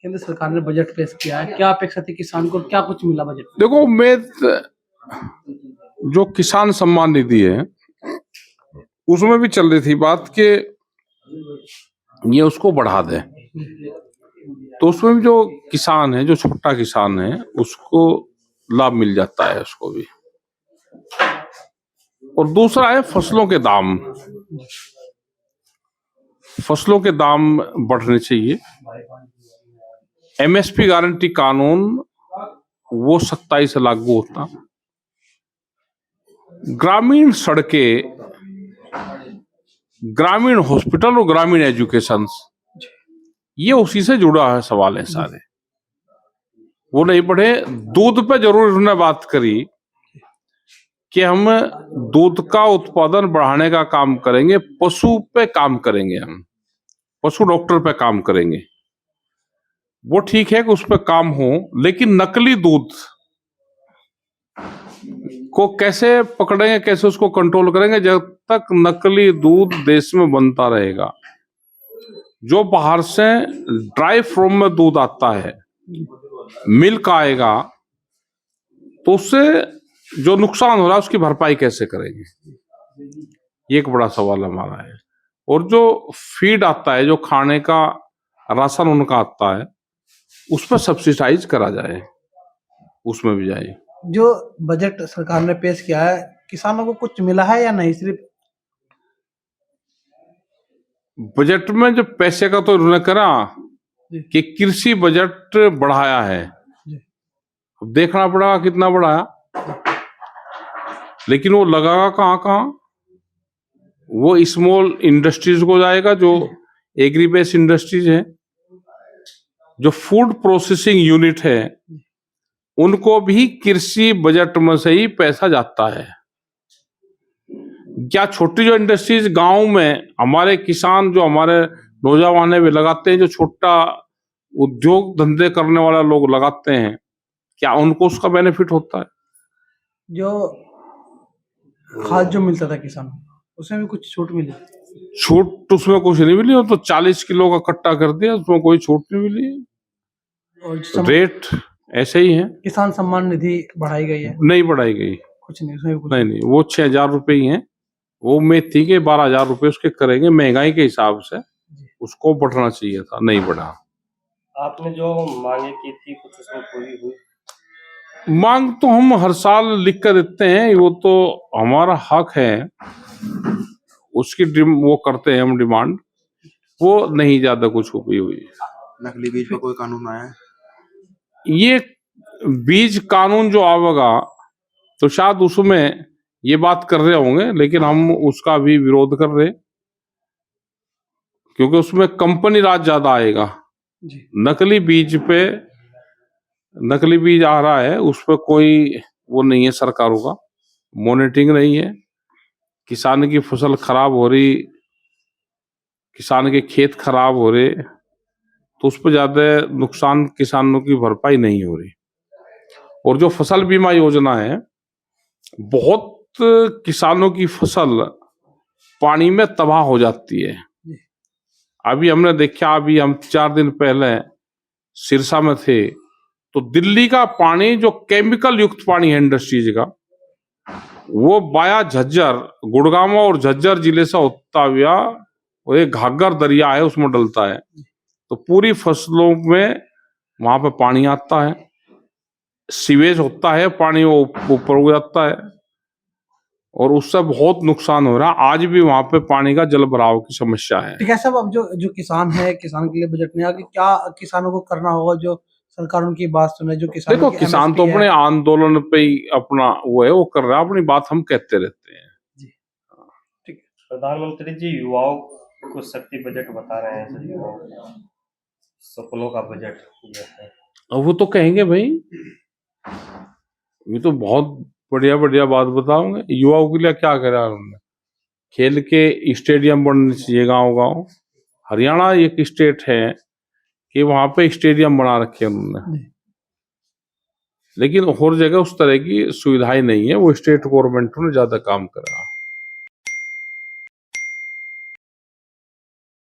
केंद्र सरकार ने बजट पेश किया है, क्या अपेक्षा थी किसान को, क्या कुछ मिला बजट में? देखो, जो किसान सम्मान निधि है उसमें भी चल रही थी बात कि ये उसको बढ़ा दें, तो उसमें भी जो किसान है, जो छोटा किसान है, उसको लाभ मिल जाता है, उसको भी। और दूसरा है फसलों के दाम। फसलों के दाम बढ़ने चाहिए। एमएसपी गारंटी कानून वो 27 से लागू होता। ग्रामीण सड़कें, ग्रामीण हॉस्पिटल और ग्रामीण एजुकेशन, ये उसी से जुड़ा है सवाल है सारे। वो नहीं पढ़े। दूध पे जरूर उन्होंने बात करी कि हम दूध का उत्पादन बढ़ाने का काम करेंगे, पशु पे काम करेंगे, हम पशु डॉक्टर पे काम करेंगे। वो ठीक है कि उस पर काम हो, लेकिन नकली दूध को कैसे पकड़ेंगे, कैसे उसको कंट्रोल करेंगे? जब तक नकली दूध देश में बनता रहेगा, जो बाहर से ड्राई फॉर्म में दूध आता है, मिल्क आएगा, तो उससे जो नुकसान हो रहा है उसकी भरपाई कैसे करेंगे? ये एक बड़ा सवाल हमारा है। और जो फीड आता है, जो खाने का राशन उनका आता है, उस पर सब्सिडाइज करा जाए, उसमें भी जाए। जो बजट सरकार ने पेश किया है, किसानों को कुछ मिला है या नहीं? सिर्फ बजट में जो पैसे का तो उन्होंने करा कि कृषि बजट बढ़ाया है। अब देखना पड़ेगा कितना बढ़ाया, लेकिन वो लगागा कहाँ कहाँ? वो स्मॉल इंडस्ट्रीज को जाएगा, जो एग्री बेस्ड इंडस्ट्रीज है, जो फूड प्रोसेसिंग यूनिट है, उनको भी कृषि बजट में से ही पैसा जाता है। क्या छोटी जो इंडस्ट्रीज गांव में हमारे किसान, जो हमारे नौजवान भी लगाते हैं, जो छोटा उद्योग धंधे करने वाला लोग लगाते हैं, क्या उनको उसका बेनिफिट होता है? जो खाद जो मिलता था किसानों को, उसमें भी कुछ छूट मिली? छूट उसमें कुछ नहीं मिली। वो तो 40 किलो का कट्टा कर दिया, उसमें कोई छूट नहीं मिली। और रेट ऐसे ही है। किसान सम्मान निधि बढ़ाई गई है? नहीं बढ़ाई गई, कुछ नहीं, उसमें भी कुछ नहीं। वो 6,000 रुपए ही है। वो उम्मीद थी कि 12,000 रुपए उसके करेंगे, महंगाई के हिसाब से उसको बढ़ना चाहिए था, नहीं बढ़ा। आपने जो मांगे की थी, कुछ उसमें पूरी हुई? मांग तो हम हर साल लिख कर देते हैं, वो तो हमारा हक है, उसकी वो करते हैं हम डिमांड। वो नहीं ज्यादा कुछ हुई। नकली बीज पर कोई कानून आया है? ये बीज कानून जो आवेगा तो शायद उसमें ये बात कर रहे होंगे, लेकिन हम उसका भी विरोध कर रहे, क्योंकि उसमें कंपनी राज ज्यादा आएगा। नकली बीज आ रहा है, उस पर कोई वो नहीं है, सरकारों का मॉनिटरिंग नहीं है। किसान की फसल खराब हो रही, किसान के खेत खराब हो रहे, तो उस पर ज्यादा नुकसान किसानों की भरपाई नहीं हो रही। और जो फसल बीमा योजना है, बहुत किसानों की फसल पानी में तबाह हो जाती है। अभी हमने देखा, अभी हम 4 दिन पहले सिरसा में थे, तो दिल्ली का पानी, जो केमिकल युक्त पानी है इंडस्ट्रीज का, वो बाया झज्जर, गुड़गांव और झज्जर जिले से होता हुआ, और एक घाघर दरिया है, उसमें डलता है, तो पूरी फसलों में वहां पे पानी आता है, सीवेज होता है, पानी वो ऊपर हो जाता है, और उससे बहुत नुकसान हो रहा है। आज भी वहां पे पानी का जल भराव की समस्या है। ठीक है साहब, अब जो किसान है, किसान के लिए बजट में आगे क्या किसानों को करना होगा, जो सरकार उनकी बात सुने? जो किसान, देखो, किसान तो अपने आंदोलन पे ही अपना वो है, वो कर रहा है, अपनी बात हम कहते रहते हैं। जी, ठीक है। प्रधानमंत्री जी युवाओं को शक्ति बजट बता रहे हैं, युवाओं सपनों का बजट ये है। अब वो तो कहेंगे भाई, ये तो बहुत बढ़िया बात बताओगे। युवाओं के लिए क्या करा उन्होंने? खेल के स्टेडियम बनने चाहिए गांव। हरियाणा एक स्टेट है कि वहां पे स्टेडियम बना रखे हैं उन्होंने, लेकिन हर जगह उस तरह की सुविधाएं नहीं है। वो स्टेट गवर्नमेंट ने ज्यादा काम करा।